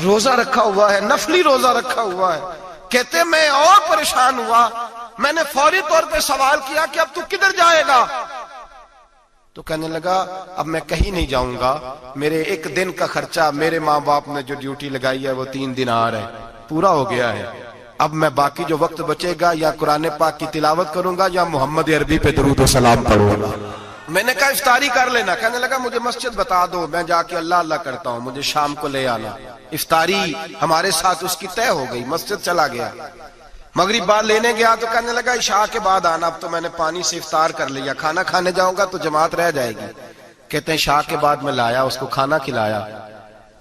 روزہ رکھا ہوا ہے، نفلی روزہ رکھا ہوا ہے. کہتے میں اور پریشان ہوا، میں نے فوری طور پہ سوال کیا کہ اب تو کدھر جائے گا؟ تو کہنے لگا اب میں کہیں نہیں جاؤں گا، میرے ایک دن کا خرچہ میرے ماں باپ نے جو ڈیوٹی لگائی ہے وہ 3 دن آ رہے پورا ہو گیا ہے. اب میں باقی جو وقت بچے گا یا قرآن پاک کی تلاوت کروں گا یا محمد عربی پہ درود و سلام پڑھوں گا. میں نے کہا افطاری کر لینا. کہنے لگا مجھے مسجد بتا دو، میں جا کے اللہ اللہ کرتا ہوں، مجھے شام کو لے آنا. افطاری ہمارے ساتھ اس کی طے ہو گئی. مسجد چلا گیا، مغرب بعد لینے گیا تو کہنے لگا عشاء کے بعد آنا. اب تو میں نے پانی سے افطار کر لیا، کھانا کھانے جاؤں گا تو جماعت رہ جائے گی. کہتے ہیں عشاء کے بعد میں لایا، اس کو کھانا کھلایا.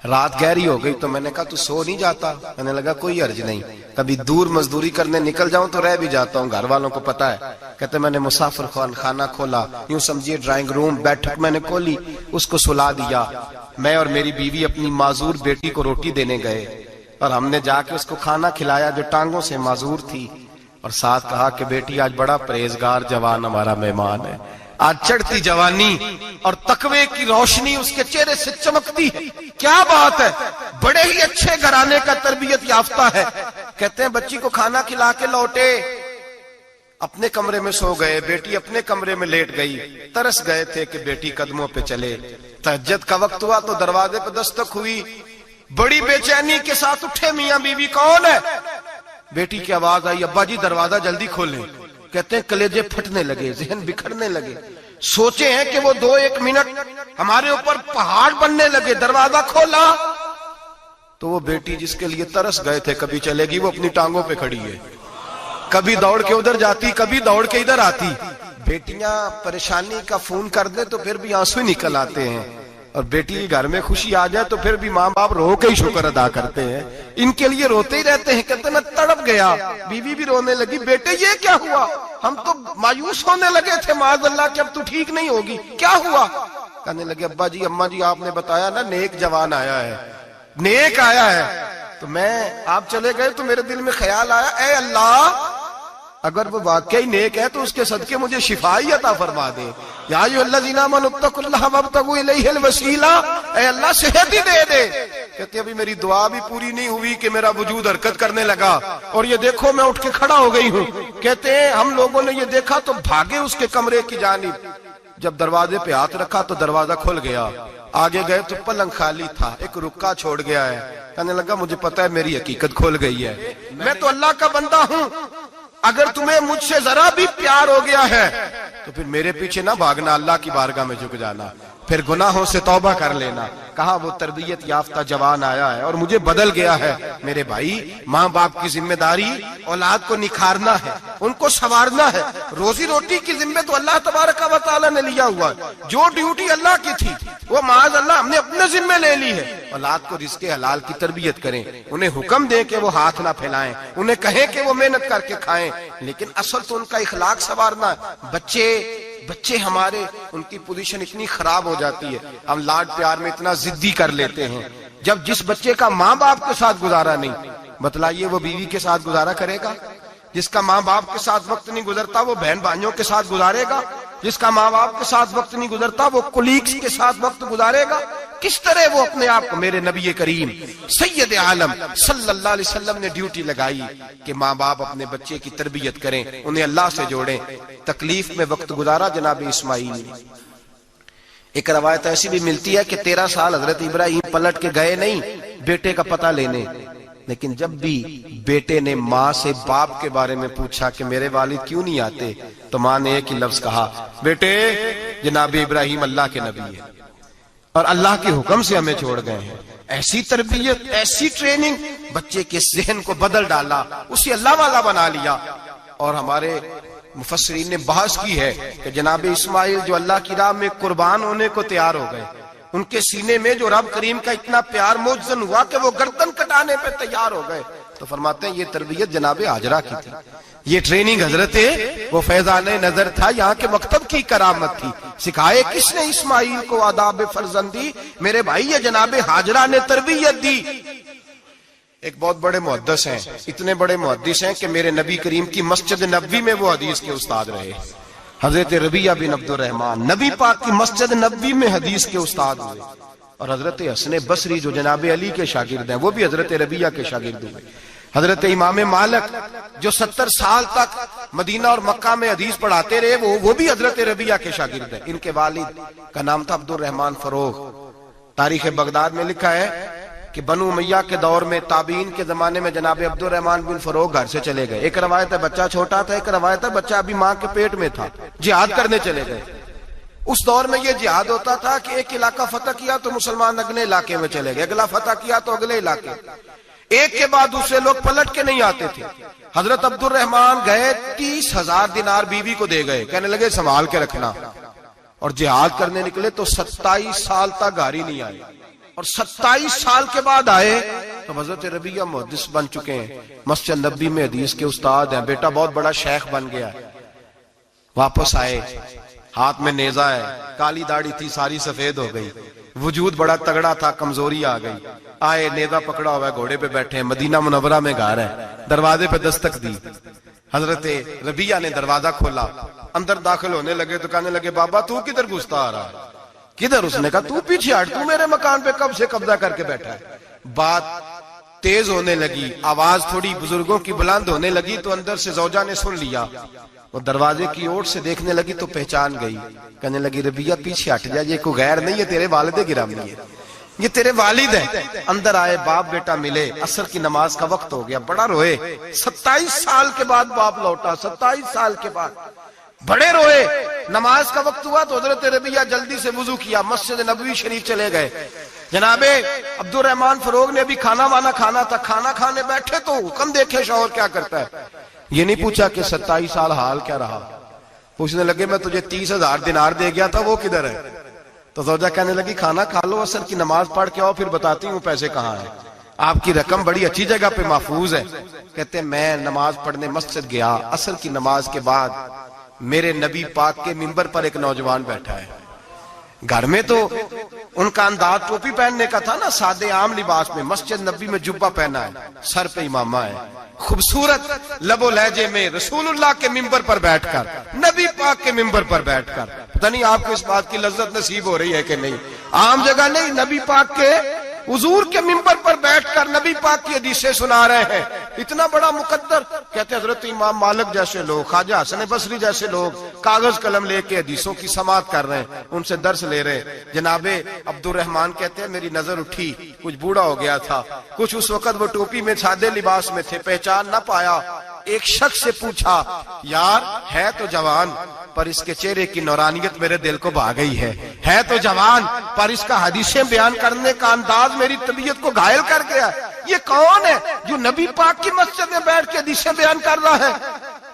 رات گہری ہو گئی تو میں نے کہا تو سو نہیں جاتا؟ کہنے لگا کوئی عرض نہیں، کبھی دور مزدوری کرنے نکل جاؤں تو رہ بھی جاتا ہوں، گھر والوں کو پتا ہے. کہتے میں نے مسافر خانہ کھولا، یوں سمجھیے ڈرائنگ روم بیٹھک میں نے کھولی، اس کو سلا دیا. میں اور میری بیوی اپنی معذور بیٹی کو روٹی دینے گئے اور ہم نے جا کے اس کو کھانا کھلایا جو ٹانگوں سے معذور تھی، اور ساتھ کہا کہ بیٹی آج بڑا پرہیزگار جوان ہمارا مہمان ہے. آج چڑھتی جوانی اور تقوی کی روشنی اس کے چہرے سے چمکتی ہے. کیا بات ہے، بڑے ہی اچھے گھرانے کا تربیت یافتہ ہے. کہتے ہیں بچی کو کھانا کھلا کے لوٹے، اپنے کمرے میں سو گئے، بیٹی اپنے کمرے میں لیٹ گئی. ترس گئے تھے کہ بیٹی قدموں پہ چلے. تہجد کا وقت ہوا تو دروازے پہ دستک ہوئی. بڑی بے چینی کے ساتھ اٹھے میاں بیوی. کون ہے؟ بیٹی کی آواز آئی ابا جی دروازہ جلدی کھولیں. کہتے ہیں کلیجے پھٹنے لگے، ذہن بکھرنے لگے. سوچے ہیں کہ وہ 2-1 منٹ ہمارے اوپر پہاڑ بننے لگے. دروازہ کھولا تو وہ بیٹی جس کے لیے ترس گئے تھے کبھی چلے گی، وہ اپنی ٹانگوں پہ کھڑی ہے. کبھی دوڑ کے ادھر جاتی، کبھی دوڑ کے ادھر آتی. بیٹیاں پریشانی کا فون کر دیں تو پھر بھی آنسو نکل آتے ہیں، اور بیٹی گھر میں خوشی آ جائے تو پھر بھی ماں باپ رو کے ہی شکر ادا کرتے ہیں. ان کے لیے روتے ہی رہتے ہیں. کہتے میں تڑپ گیا. بیوی بھی رونے لگی، بیٹے یہ کیا ہوا؟ ہم تو مایوس ہونے لگے تھے معاذ اللہ کہ اب تو ٹھیک نہیں ہوگی، کیا ہوا؟ کہنے لگے ابا جی اماں جی آپ نے بتایا نا نیک جوان آیا ہے، نیک آیا ہے. تو میں آپ چلے گئے تو میرے دل میں خیال آیا اے اللہ اگر وہ واقعی نیک ہے تو اس کے صدقے مجھے شفائی عطا فرما دے. یا ایھا الذین آمنوا اتقوا اللہ وابتغوا الیہ الوسیلہ، اے اللہ صحت ہی دے دے. کہتے ابھی میری دعا بھی پوری نہیں ہوئی کہ میرا وجود حرکت کرنے لگا، اور یہ دیکھو میں اٹھ کے کھڑا ہو گئی ہوں. کہتے ہیں ہم لوگوں نے یہ دیکھا تو بھاگے اس کے کمرے کی جانب. جب دروازے پہ ہاتھ رکھا تو دروازہ کھل گیا. آگے گئے تو پلنگ خالی تھا، ایک رکا چھوڑ گیا ہے. کہنے لگا مجھے پتا ہے میری حقیقت کھل گئی ہے، میں تو اللہ کا بندہ ہوں. اگر تمہیں مجھ سے ذرا بھی پیار ہو گیا ہے تو پھر میرے پیچھے نہ بھاگنا، اللہ کی بارگاہ میں جھک جانا، پھر گناہوں سے توبہ کر لینا. کہا وہ تربیت یافتہ جوان آیا ہے اور مجھے بدل گیا ہے. میرے بھائی ماں باپ کی ذمہ داری اولاد کو نکھارنا ہے، ان کو سنوارنا ہے. روزی روٹی کی ذمہ تو اللہ تبارک و تعالی نے لیا ہوا ہے. جو ڈیوٹی اللہ کی تھی وہ معاذ اللہ ہم نے اپنے ذمہ لے لی ہے. اولاد کو رزق حلال کی تربیت کریں، انہیں حکم دیں کہ وہ ہاتھ نہ پھیلائیں، انہیں کہیں کہ وہ محنت کر کے کھائیں، لیکن اصل تو ان کا اخلاق سنوارنا ہے. بچے ہمارے ان کی پوزیشن اتنی خراب ہو جاتی ہے، ہم لاڈ پیار میں اتنا ضدی کر لیتے ہیں. جب جس بچے کا ماں باپ کے ساتھ گزارا نہیں، بتلائیے وہ بیوی کے ساتھ گزارا کرے گا؟ جس کا ماں باپ کے ساتھ وقت نہیں گزرتا وہ بہن بھائیوں کے ساتھ گزارے گا؟ جس کا ماں باپ کے ساتھ وقت نہیں گزرتا وہ کولیگز کے ساتھ وقت گزارے گا؟ کس طرح وہ اپنے آپ کو، میرے نبی کریم سید عالم صلی اللہ علیہ وسلم نے ڈیوٹی لگائی کہ ماں باپ اپنے بچے کی تربیت کریں، انہیں اللہ سے جوڑیں. تکلیف میں وقت گزارا جناب اسماعیل نے. ایک روایت ایسی بھی ملتی ہے کہ 13 سال حضرت ابراہیم پلٹ کے گئے نہیں بیٹے کا پتہ لینے، لیکن جب بھی بیٹے نے ماں سے باپ کے بارے میں پوچھا کہ میرے والد کیوں نہیں آتے تو ماں نے ایک ہی لفظ کہا، بیٹے جناب ابراہیم اللہ کے نبی ہے اور اللہ کے حکم سے ہمیں چھوڑ گئے ہیں. ایسی تربیت، ایسی ٹریننگ بچے کے ذہن کو بدل ڈالا، اسے اللہ والا بنا لیا. اور ہمارے مفسرین نے بحث کی ہے کہ جناب اسماعیل جو اللہ کی راہ میں قربان ہونے کو تیار ہو گئے، ان کے سینے میں جو رب کریم کا اتنا پیار موجزن ہوا کہ وہ گردن کٹانے پہ تیار ہو گئے. تو فرماتے ہیں یہ تربیت جناب ہاجرہ کی تھی، یہ ٹریننگ حضرت وہ فیضان نظر تھا، یہاں کے مکتب کی کرامت تھی. سکھائے کس نے اسماعیل کو آداب فرزندی؟ میرے بھائی یہ جناب ہاجرہ نے تربیت دی. ایک بہت بڑے محدث ہیں، اتنے بڑے محدث ہیں کہ میرے نبی کریم کی مسجد نبوی میں وہ حدیث کے استاد رہے. حضرت ربیعہ بن عبد الرحمن نبی پاک کی مسجد نبوی میں حدیث کے استاد ہوئے. اور حضرت حسن بصری جو جناب علی کے شاگرد ہیں وہ بھی حضرت ربیہ کے شاگرد ہوئے. حضرت امام مالک جو 70 سال تک مدینہ اور مکہ میں حدیث پڑھاتے رہے وہ بھی حضرت ربیہ کے شاگرد ہیں. ان کے والد کا نام تھا عبد الرحمن فروغ. تاریخ بغداد میں لکھا ہے کہ بنو امیہ کے دور میں تابعین کے زمانے میں جناب عبد الرحمن بن فروغ گھر سے چلے گئے. ایک روایت ہے بچہ چھوٹا تھا, ایک روایت ہے بچہ ابھی ماں کے پیٹ میں تھا, جہاد کرنے چلے گئے. اس دور میں یہ جہاد ہوتا تھا کہ ایک علاقہ فتح کیا تو مسلمان اگلے علاقے میں چلے گئے, اگلا فتح کیا تو اگلے علاقے, ایک کے بعد دوسرے لوگ پلٹ کے نہیں آتے تھے. حضرت عبد الرحمن گئے 30,000 دینار بیوی کو دے گئے, کہنے لگے سنبھال کے رکھنا. اور جہاد کرنے نکلے تو 27 سال تک گھر ہی نہیں آئے, اور 27 سال کے بعد آئے تو حضرت ربیہ محدث بن چکے ہیں, مسجد نبی میں حدیث کے استاد ہیں, بیٹا بہت بڑا شیخ بن گیا. واپس آئے, ہاتھ میں نیزہ ہے, کالی داڑھی تھی ساری سفید ہو گئی, وجود بڑا تگڑا تھا, کمزوری آ گئی. آئے, نیزہ پکڑا ہوا ہے, گھوڑے پہ بیٹھے ہیں, مدینہ منورہ میں گھر ہے, دروازے پہ دستک دی. حضرت ربیہ نے دروازہ کھولا, اندر داخل ہونے لگے تو کہنے لگے بابا تو کدھر گھستا آ رہا ہے؟ کدھر؟ اس نے کہا تو پیچھے ہٹ, تو میرے مکان پہ کب سے قبضہ کر کے بیٹھا ہے. بات تیز ہونے لگی, آواز تھوڑی بزرگوں کی بلند ہونے لگی تو اندر سے زوجہ نے سن لیا. وہ دروازے کی اوٹ سے دیکھنے لگی تو پہچان گئی, کہنے لگی ربیہ پیچھے ہٹ جا, یہ کوئی غیر نہیں ہے, تیرے والد گرامی ہے, یہ تیرے والد ہیں. اندر آئے, باپ بیٹا ملے, عصر کی نماز کا وقت ہو گیا, بڑا روئے. 27 سال کے بعد باپ لوٹا, 27 سال کے بعد بڑے روئے. نماز کا وقت ہوا تو حضرت ربیہ جلدی سے وضو کیا, مسجد نبوی شریف چلے گئے. جناب عبد الرحمن فروغ نے ابھی کھانا وانا کھانا تھا, کھانا کھانے بیٹھے تو حکم دیکھے شوہر کیا کرتا ہے. یہ نہیں پوچھا کہ 27 سال حال کیا رہا, پوچھنے لگے میں تجھے 30,000 دینار دے گیا تھا, وہ کدھر ہے؟ تو زوجہ کہنے لگی کھانا کھا لو, عصر کی نماز پڑھ کے آؤ, پھر بتاتی ہوں پیسے کہاں ہیں, آپ کی رقم بڑی اچھی جگہ پہ محفوظ ہے. کہتے میں نماز پڑھنے مسجد گیا, عصر کی نماز کے بعد میرے نبی پاک کے منبر پر ایک نوجوان بیٹھا ہے. گھر میں تو ان کا انداز ٹوپی پہننے کا تھا نا, سادے عام لباس میں, مسجد نبی میں جبہ پہنا ہے, سر پہ امامہ ہے, خوبصورت لب و لہجے میں رسول اللہ کے منبر پر بیٹھ کر, نبی پاک کے منبر پر بیٹھ کر. پتہ نہیں آپ کو اس بات کی لذت نصیب ہو رہی ہے کہ نہیں, عام جگہ نہیں, نبی پاک کے حضور کے منبر پر بیٹھ کر نبی پاک کی حدیثیں سنا رہے ہیں. اتنا بڑا مقدر. کہتے ہیں حضرت امام مالک جیسے لوگ, خواجہ حسن بصری جیسے لوگ کاغذ قلم لے کے حدیثوں کی سماعت کر رہے ہیں, ان سے درس لے رہے ہیں. جناب عبد الرحمن کہتے ہیں میری نظر اٹھی, کچھ بوڑھا ہو گیا تھا, کچھ اس وقت وہ ٹوپی میں سادے لباس میں تھے, پہچان نہ پایا. ایک شخص سے پوچھا یار ہے تو جوان پر اس کے چہرے کی نورانیت میرے دل کو بھا گئی ہے تو جوان پر اس کا حدیثیں بیان کرنے کا انداز میری طبیعت کو گھائل کر گیا. یہ کون ہے جو نبی پاک کی مسجد میں بیٹھ کے حدیثیں بیان کر رہا ہے؟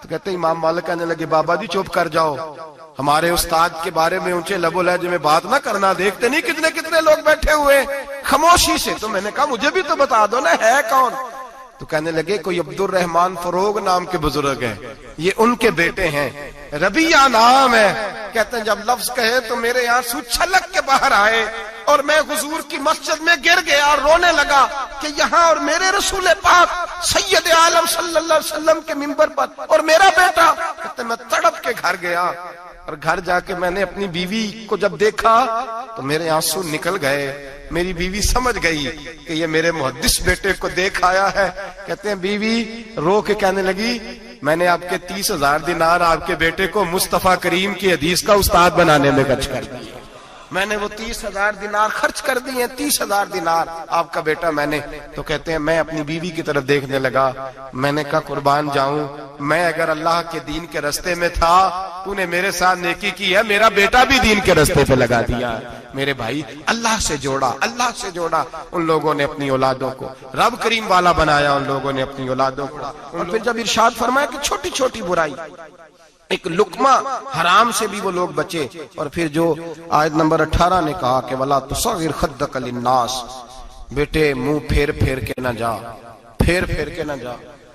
تو کہتے ہیں امام مالک کہنے لگے بابا جی چپ کر جاؤ, ہمارے استاد کے بارے میں اونچے لب و لہجے میں بات نہ کرنا, دیکھتے نہیں کتنے کتنے لوگ بیٹھے ہوئے خاموشی سے. تو میں نے کہا مجھے بھی تو بتا دو نا ہے کون. تو کہنے لگے کوئی عبد الرحمن فروغ نام کے بزرگ ہیں, یہ ان کے بیٹے ہیں, ربیہ نام ہے. کہتے ہیں جب لفظ کہے تو میرے آنسو چھلک کے باہر آئے اور میں حضور کی مسجد میں گر گیا اور رونے لگا کہ یہاں اور میرے رسول پاک سید عالم صلی اللہ علیہ وسلم کے منبر پر اور میرا بیٹا. کہتے ہیں میں تڑپ کے گھر گیا اور گھر جا کے میں نے اپنی بیوی کو جب دیکھا تو میرے آنسو نکل گئے. میری بیوی سمجھ گئی کہ یہ میرے محدث بیٹے کو دیکھ آیا ہے. کہتے ہیں بیوی رو کے کہنے لگی میں نے آپ کے 30,000 دینار آپ کے بیٹے کو مصطفیٰ کریم کی حدیث کا استاد بنانے میں خرچ کر دیے. میں نے وہ 30,000 دینار خرچ کر دیے, 30,000 دینار آپ کا بیٹا میں نے. تو کہتے ہیں میں اپنی بیوی کی طرف دیکھنے لگا, میں نے کہا قربان جاؤں, میں اگر اللہ کے دین کے رستے میں تھا تو نے میرے ساتھ نیکی کی ہے, میرا بیٹا بھی دین کے رستے پہ لگا دیا. میرے بھائی اللہ سے جوڑا ان لوگوں نے اپنی اولادوں کو, رب کریم والا بنایا ان لوگوں نے اپنی اولادوں کو. اور پھر جب ارشاد فرمایا کہ چھوٹی چھوٹی برائی, ایک لقمہ حرام سے بھی وہ لوگ بچے. اور پھر جو آیت نمبر 18 نے کہا کہ وَلَا تُصَغِّرْ خَدَّكَ لِلنَّاسِ, بیٹے منہ پھیر کے نہ جا, پھیر کے نہ جا.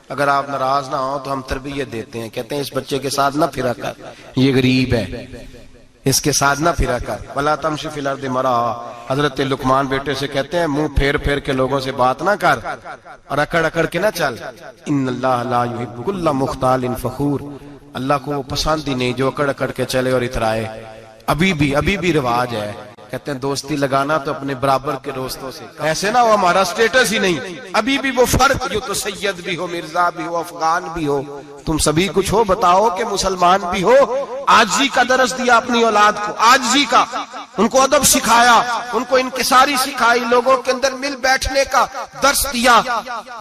اگر آپ ناراض نہ ہو تو ہم تربیت دیتے ہیں, کہتے ہیں اس بچے کے ساتھ نہ پھرا کر, یہ غریب ہے, اس کے ساتھ نہ پھرا کر. وَلَا تَمْشِ فِي الْأَرْضِ مَرَحًا, حضرت لقمان بیٹے سے کہتے ہیں منہ پھیر کے لوگوں سے بات نہ کر اور اکڑ کے نہ چل. إِنَّ اللَّهَ لَا يُحِبُّ كُلَّ مُخْتَالٍ فَخُورٍ, اللہ کو وہ پسند ہی نہیں جو اکڑ کے چلے اور اترائے. ابھی بھی رواج ہے کہتے ہیں دوستی لگانا تو اپنے برابر کے دوستوں سے، ایسے نہ ہو ہمارا سٹیٹس ہی نہیں، ابھی بھی وہ فرق جو تو سید بھی ہو، مرزا بھی ہو، افغان بھی ہو، تم سبھی کچھ ہو، بتاؤ کہ مسلمان بھی ہو۔ عاجزی کا درس دیا اپنی اولاد کو، عاجزی کا، ان کو ادب سکھایا، ان کو انکساری سکھائی، لوگوں کے اندر مل بیٹھنے کا درس دیا۔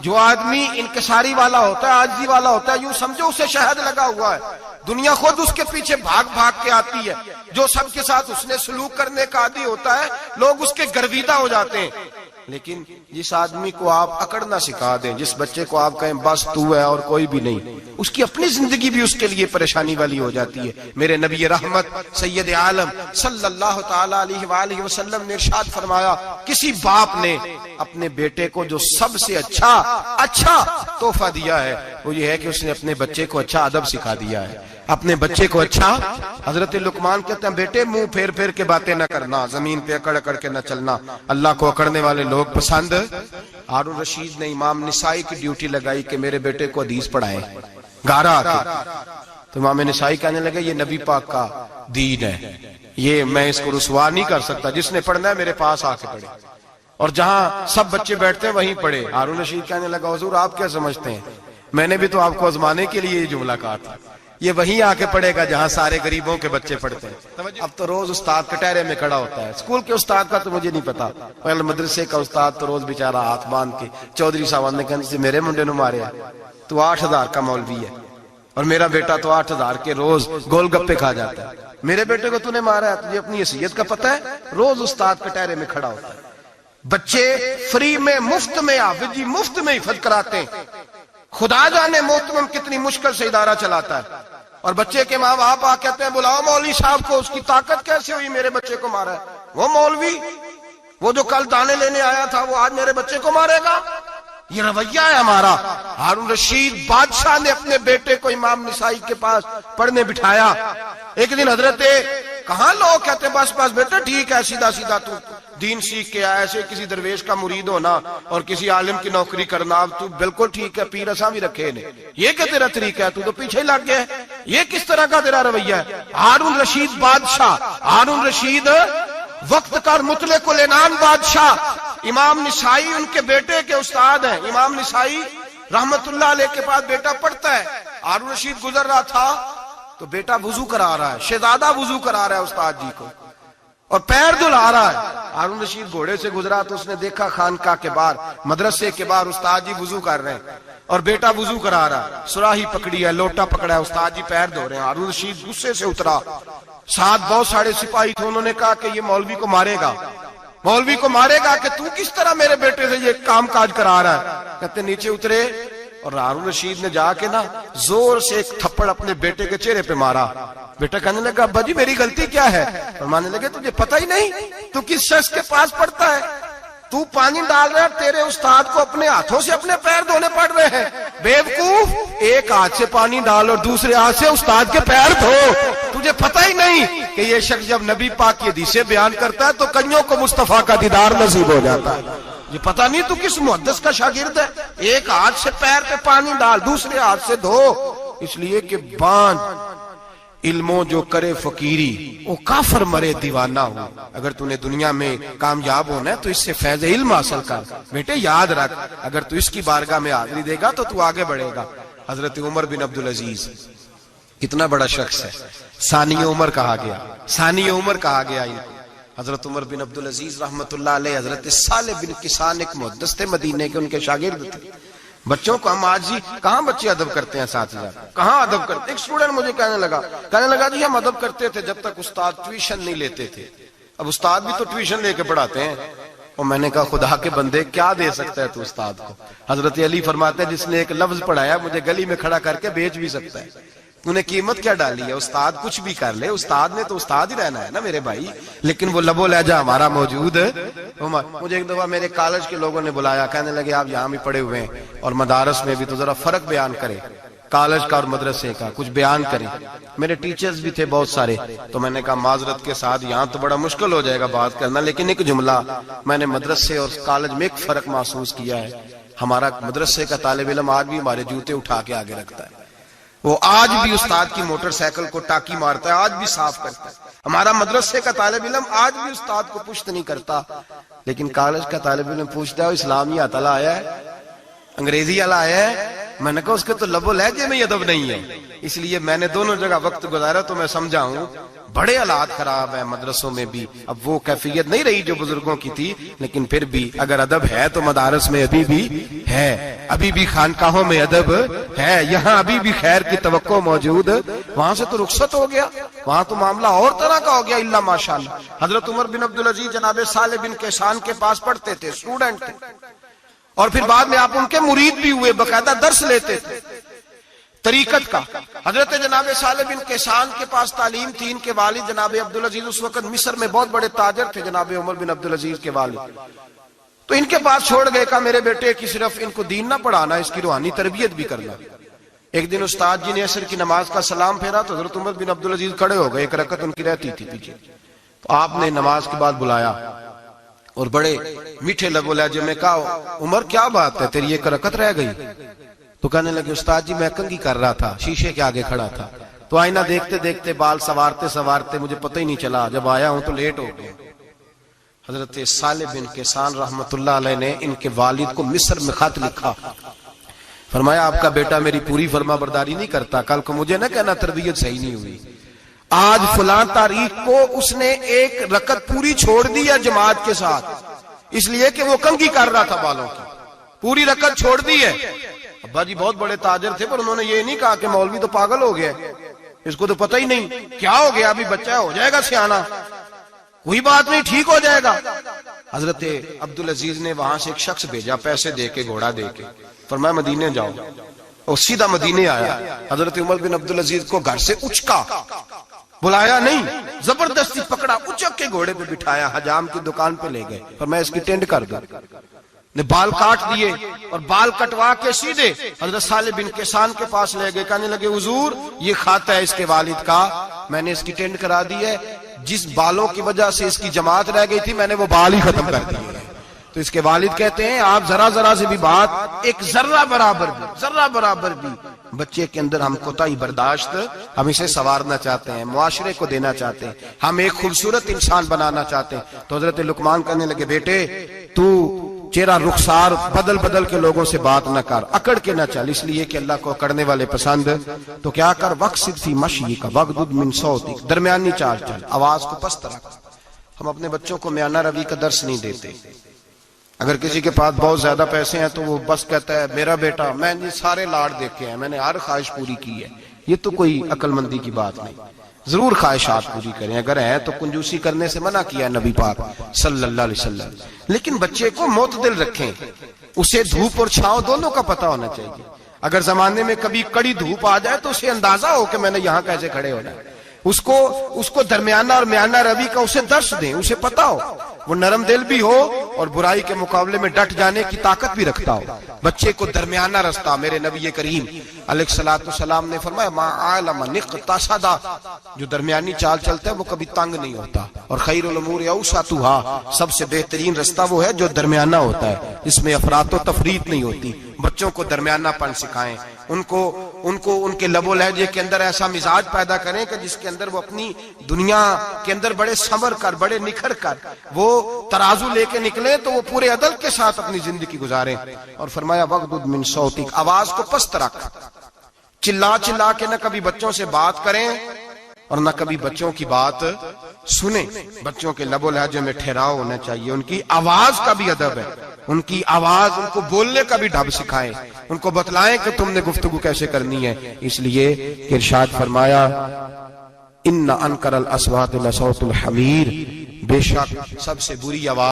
جو آدمی انکساری والا ہوتا ہے، عاجزی والا ہوتا ہے، یوں سمجھو اسے شہد لگا ہوا ہے، دنیا خود اس کے پیچھے بھاگ بھاگ کے آتی ہے۔ جو سب کے ساتھ اس نے سلوک کرنے کا عادی ہوتا ہے، لوگ اس کے گرویدہ ہو جاتے ہیں۔ لیکن جس آدمی کو آپ اکڑنا سکھا دیں، جس بچے کو آپ کہیں بس تو ہے اور کوئی بھی نہیں، اس کی اپنی زندگی بھی اس کے لیے پریشانی والی ہو جاتی ہے۔ میرے نبی رحمت سید عالم صلی اللہ تعالی علیہ وآلہ وسلم نے ارشاد فرمایا، کسی باپ نے اپنے بیٹے کو جو سب سے اچھا تحفہ دیا ہے وہ یہ ہے کہ اس نے اپنے بچے کو اچھا ادب سکھا دیا ہے، اپنے بچے کو اچھا۔ حضرت لقمان کہتے ہیں بیٹے منہ پھیر پھیر کے باتیں نہ کرنا، زمین پہ اکڑ اکڑ کے نہ چلنا، اللہ کو اکڑنے والے لوگ پسند۔ ہارون رشید نے امام نسائی کی ڈیوٹی لگائی کہ میرے بیٹے کو حدیث پڑھائیں گھر آ کے، تو امام نسائی کہنے لگے یہ نبی پاک کا دین ہے، یہ میں اس کو رسوا نہیں کر سکتا، جس نے پڑھنا ہے میرے پاس آ کے پڑھے، اور جہاں سب بچے بیٹھتے ہیں وہیں پڑھے۔ ہارون رشید کہنے لگا حضور آپ کیا سمجھتے ہیں، میں نے بھی تو آپ کو آزمانے کے لیے یہ جملہ کہا تھا، یہ وہیں آ کے پڑھے گا جہاں سارے غریبوں کے بچے پڑھتے ہیں۔ اب تو روز استاد کٹہرے میں کھڑا ہوتا ہے، اسکول کے استاد کا تو مجھے نہیں پتا، پہلے مدرسے کا استاد تو روز بیچارہ ہاتھ باندھ کے چودھری صاحب نے کہا سے میرے منڈے نو مارے تو 8,000 کا مولوی ہے، اور میرا بیٹا تو 8,000 کے روز گول گپے کھا جاتا ہے، میرے بیٹے کو تو نے مارا ہے، تجھے اپنی حیثیت کا پتہ ہے؟ روز استاد کٹہرے میں کھڑا ہوتا ہے۔ بچے فری میں مفت میں حافظ جی مفت میں حفظ کراتے ہیں، خدا جانے محترم کتنی مشکل سے ادارہ چلاتا ہے، اور بچے کے ماں باپ آ کہتے ہیں بلاؤ مولوی صاحب کو، اس کی طاقت کیسے ہوئی میرے بچے کو مارا ہے؟ وہ مولوی وہ جو کل دانے لینے آیا تھا وہ آج میرے بچے کو مارے گا؟ یہ رویہ ہے ہمارا۔ ہارون رشید بادشاہ نے اپنے بیٹے کو امام نسائی کے پاس پڑھنے بٹھایا۔ ایک دن حضرت کہاں لوگ کہتے بس بس بیٹا ٹھیک ہے، سیدھا سیدھا تو دین سیکھ کے آیا، ایسے کسی درویش کا مرید ہونا اور کسی عالم کی نوکری کرنا، اب تو بالکل ٹھیک ہے، پیر اساں بھی رکھے نے، یہ کہ تیرا طریقہ ہے، تو تو پیچھے لگ گیا ہے، یہ کس طرح کا تیرا رویہ ہے؟ ہارون رشید بادشاہ، ہارون رشید وقت کا مطلق العنان بادشاہ، امام نسائی ان کے بیٹے کے استاد ہیں، امام نسائی رحمت اللہ علیہ کے پاس بیٹا پڑھتا ہے۔ ہارون رشید گزر رہا تھا تو بیٹا وضو کرا رہا ہے، شہزادہ وضو کرا رہا ہے استاد جی کو، اور پیر دھلا رہا ہے۔ ہارون رشید گھوڑے سے گزرا تو اس نے دیکھا خانقاہ کے باہر، مدرسے کے باہر استاد جی وضو کر رہے ہیں اور بیٹا وضو کرا رہا ہے، سراہی پکڑی ہے، لوٹا پکڑا ہے، استاد جی پیر دھو رہے ہیں۔ ہارون رشید غصے سے اترا، ساتھ بہت سارے سپاہی تھے، انہوں نے کہا کہ یہ مولوی کو مارے گا، مولوی کو مارے گا کہ تو کس طرح میرے بیٹے سے یہ کام کاج کرا رہا ہے؟ کہتے نیچے اترے اور ہارون رشید نے جا کے نا زور سے ایک تھپڑ اپنے بیٹے کے چہرے پہ مارا۔ بیٹا کہنے لگا ابا جی میری غلطی کیا ہے؟ فرمانے لگے تجھے پتہ ہی نہیں تو کس شخص کے پاس پڑھتا ہے؟ تو پانی ڈال رہا ہے، تیرے استاد کو اپنے ہاتھوں سے اپنے پیر دھونے پڑ رہے ہیں۔ بیوقوف، ایک ہاتھ سے پانی ڈال اور دوسرے ہاتھ سے استاد کے پیر دھو، تجھے پتہ ہی نہیں کہ یہ شخص جب نبی پاک کی حدیثیں بیان کرتا ہے تو کئیوں کو مصطفیٰ کا دیدار نصیب ہو جاتا ہے۔ یہ پتہ نہیں تو کس محدث کا شاگرد ہے؟ ایک ہاتھ سے پیر پہ پانی ڈال، دوسرے ہاتھ سے دھو، اس لیے کہ باندھ علموں جو کرے فقیری وہ کافر مرے دیوانہ ہو۔ اگر تو نے دنیا میں کامیاب ہونا ہے تو اس سے فیض علم حاصل کر، بیٹے یاد رکھ، اگر تو اس کی بارگاہ میں حاضری دے گا تو تو آگے بڑھے گا۔ حضرت عمر بن عبدالعزیز کتنا بڑا شخص ہے، ثانی عمر کہا گیا، ثانی عمر کہا گیا ان کو۔ حضرت عمر بن عبدالعزیز رحمت اللہ علیہ، حضرت صالح بن کسان ایک محدث تھے مدینے کے، ان کے شاگرد تھے۔ بچوں کو ہم آج ہی کہاں بچے ادب کرتے ہیں، اساتذہ کہاں ادب کرتے؟ ایک اسٹوڈنٹ مجھے کہنے لگا جی ہم ادب کرتے تھے جب تک استاد ٹیوشن نہیں لیتے تھے، اب استاد بھی تو ٹیوشن لے کے پڑھاتے ہیں۔ اور میں نے کہا خدا کے بندے کیا دے سکتا ہے تو استاد کو؟ حضرت علی فرماتے ہیں جس نے ایک لفظ پڑھایا مجھے گلی میں کھڑا کر کے بیچ بھی سکتا ہے، تو نے قیمت کیا ڈالی ہے؟ استاد کچھ بھی کر لے، استاد نے تو استاد ہی رہنا ہے نا میرے بھائی، لیکن وہ لب و لہجہ ہمارا موجود ہے۔ مجھے ایک دفعہ میرے کالج کے لوگوں نے بلایا، کہنے لگے آپ یہاں بھی پڑھے ہوئے ہیں اور مدارس میں بھی، تو ذرا فرق بیان کرے کالج کا اور مدرسے کا، کچھ بیان کریں۔ میرے ٹیچرز بھی تھے بہت سارے، تو میں نے کہا معذرت کے ساتھ یہاں تو بڑا مشکل ہو جائے گا بات کرنا، لیکن ایک جملہ میں نے مدرسے اور کالج میں ایک فرق محسوس کیا ہے۔ ہمارا مدرسے کا طالب علم آج بھی ہمارے جوتے اٹھا کے آگے رکھتا ہے، وہ آج بھی استاد کی موٹر سائیکل کو ٹاکی مارتا ہے، آج بھی صاف کرتا ہے۔ ہمارا مدرسے کا طالب علم آج بھی استاد کو پشت نہیں کرتا، لیکن کالج کا طالب علم پوچھتا ہے اسلامی آتلا آیا ہے، انگریزی والا آیا ہے، میں نے کہا اس کے تو لب و لہجے میں ادب نہیں ہے۔ اس لیے میں نے دونوں جگہ وقت گزارا تو میں سمجھا ہوں بڑے حالات خراب ہیں مدرسوں میں بھی، اب وہ کیفیت نہیں رہی جو بزرگوں کی تھی، لیکن پھر بھی اگر ادب ہے تو مدارس میں ابھی بھی ہے، ابھی بھی خانقاہوں میں ادب ہے، یہاں ابھی بھی خیر کی توقع موجود، وہاں سے تو رخصت ہو گیا، وہاں تو معاملہ اور طرح کا ہو گیا الا ماشاءاللہ۔ حضرت عمر بن عبدالعزیز جناب صالح بن کیسان کے پاس پڑھتے تھے، اسٹوڈنٹ تھے، اور پھر بعد میں آپ ان کے مرید بھی ہوئے، باقاعدہ درس لیتے تھے طریقت کا۔ حضرت جناب صالح بن کیسان کے پاس تعلیم تھی، ان کے والد جناب عبدالعزیز اس وقت مصر میں بہت بڑے تاجر تھے، جناب عمر بن عبدالعزیز کے والد، تو ان کے پاس چھوڑ گئے، کہا میرے بیٹے کی صرف ان کو دین نہ پڑھانا، اس کی روحانی تربیت بھی کرنا۔ ایک دن استاد جی نے عصر کی نماز کا سلام پھیرا تو حضرت عمر بن عبدالعزیز کھڑے ہو گئے، ایک رکعت ان کی رہتی تھی پیچھے، تو آپ نے نماز کے بعد بلایا اور بڑے میٹھے لب و لہجے میں کہا عمر کیا بات ہے تیری ایک رکعت رہ گئی؟ تو کہنے لگے استاد جی میں کنگھی کر رہا تھا، شیشے کے آگے کھڑا تھا، تو آئینہ دیکھتے دیکھتے بال سوارتے سوارتے مجھے پتہ ہی نہیں چلا، جب آیا ہوں تو لیٹ ہو گیا۔ حضرت صالح بن کیسان رحمت اللہ علیہ نے ان کے والد کو مصر میں خط لکھا، فرمایا آپ کا بیٹا میری پوری فرما برداری نہیں کرتا، کل کو مجھے نہ کہنا تربیت صحیح نہیں ہوئی۔ آج فلاں تاریخ کو اس نے ایک رکعت پوری چھوڑ دی ہے جماعت کے ساتھ، اس لیے کہ وہ کنگھی کر رہا تھا بالوں کی، پوری رکعت چھوڑ دی ہے۔ ابا جی بہت بڑے تاجر تھے، پر انہوں نے یہ نہیں کہا کہ مولوی تو پاگل ہو گیا، اس کو تو پتہ ہی نہیں کیا ہو گیا، ابھی بچہ ہو جائے گا سیانا، کوئی بات نہیں ٹھیک ہو جائے گا۔ حضرت عبدالعزیز نے وہاں سے ایک شخص بھیجا پیسے دے کے، گھوڑا دے کے، فرمایا مدینے جاؤ، اور سیدھا مدینے آیا۔ حضرت عمر بن عبدالعزیز کو گھر سے اچکا، بلایا نہیں، زبردستی پکڑا، اچک کے گھوڑے پہ بٹھایا، حجام کی دکان پہ لے گئے، فرمایا اس کی ٹینڈ کر دو، نے بال کاٹ دیے اور بال کٹوا کے سیدھے حضرت صالح بن کیسان کے پاس لے گئے، کہنے لگے حضور یہ کھاتا ہے اس کے والد کا، میں نے اس کی ٹینڈ کرا دی ہے، جس بالوں کی وجہ سے اس کی جماعت رہ گئی تھی میں نے وہ بال ہی ختم کر دیے۔ تو اس کے والد کہتے ہیں آپ ذرا ذرا سے بھی بات، ایک ذرہ برابر بھی بچے کے اندر ہم کوتاہی برداشت، ہم اسے سنوارنا چاہتے ہیں، معاشرے کو دینا چاہتے ہیں، ہم ایک خوبصورت انسان بنانا چاہتے ہیں۔ تو حضرت لقمان کہنے لگے بیٹے تو چہرہ رخسار بدل بدل کے لوگوں سے بات نہ کر، اکڑ کے نہ چل، اس لیے کہ اللہ کو اکڑنے والے پسند، تو کیا کر وقصد فی مشیک وغضض من صوتک، درمیانی چال چل، آواز کو پست رکھ۔ ہم اپنے بچوں کو میانہ روی کا درس نہیں دیتے، اگر کسی کے پاس بہت زیادہ پیسے ہیں تو وہ بس کہتا ہے میرا بیٹا، میں نے سارے لاڑ دیکھے ہیں، میں نے ہر خواہش پوری کی ہے، یہ تو کوئی عقل مندی کی بات نہیں۔ ضرور خواہشات پوری کریں، اگر ہیں تو کنجوسی کرنے سے منع کیا ہے نبی پاک صلی اللہ علیہ وسلم، لیکن بچے کو معتدل رکھیں، اسے دھوپ اور چھاؤں دونوں کا پتہ ہونا چاہیے۔ اگر زمانے میں کبھی کڑی دھوپ آ جائے تو اسے اندازہ ہو کہ میں نے یہاں کیسے کھڑے ہونا ہے، اس کو درمیانہ اور میانہ روی کا اسے درس دیں، اسے پتہ ہو، وہ نرم دل بھی ہو اور برائی کے مقابلے میں ڈٹ جانے کی طاقت بھی رکھتا ہو۔ بچے کو درمیانہ رستہ، میرے نبی کریم علیہ الصلوۃ والسلام نے فرمایا ما علم اقتصد، جو درمیانی چال چلتا ہے وہ کبھی تنگ نہیں ہوتا، اور خیر الامور اوسطها، سب سے بہترین رستہ وہ ہے جو درمیانہ ہوتا ہے، اس میں افراط و تفریط نہیں ہوتی۔ بچوں کو درمیانہ پن سکھائیں، ان کو ان کے لب و لہجے کے اندر ایسا مزاج پیدا کریں کہ جس کے اندر وہ اپنی دنیا کے اندر بڑے سنور کر، بڑے نکھر کر وہ ترازو لے کے نکلیں تو وہ پورے عدل کے ساتھ اپنی زندگی گزاریں۔ اور فرمایا وغضض من صوتک، آواز کو پست رکھ، چلا چلا کے نہ کبھی بچوں سے بات کریں اور نہ کبھی بچوں کی بات سنیں۔ بچوں کے لب و لہجے میں ٹھہراؤ ہونا چاہیے، ان کی آواز کا بھی ادب ہے، ان کی آواز، ان کو بولنے کا بھی ڈھب سکھائیں، ان کو بتلائیں کہ تم نے گفتگو کیسے کرنی ہے۔ اس لیے کہ ارشاد فرمایا ان انکر الاصوات لصوت الحمیر، بے شک سب سے بری آواز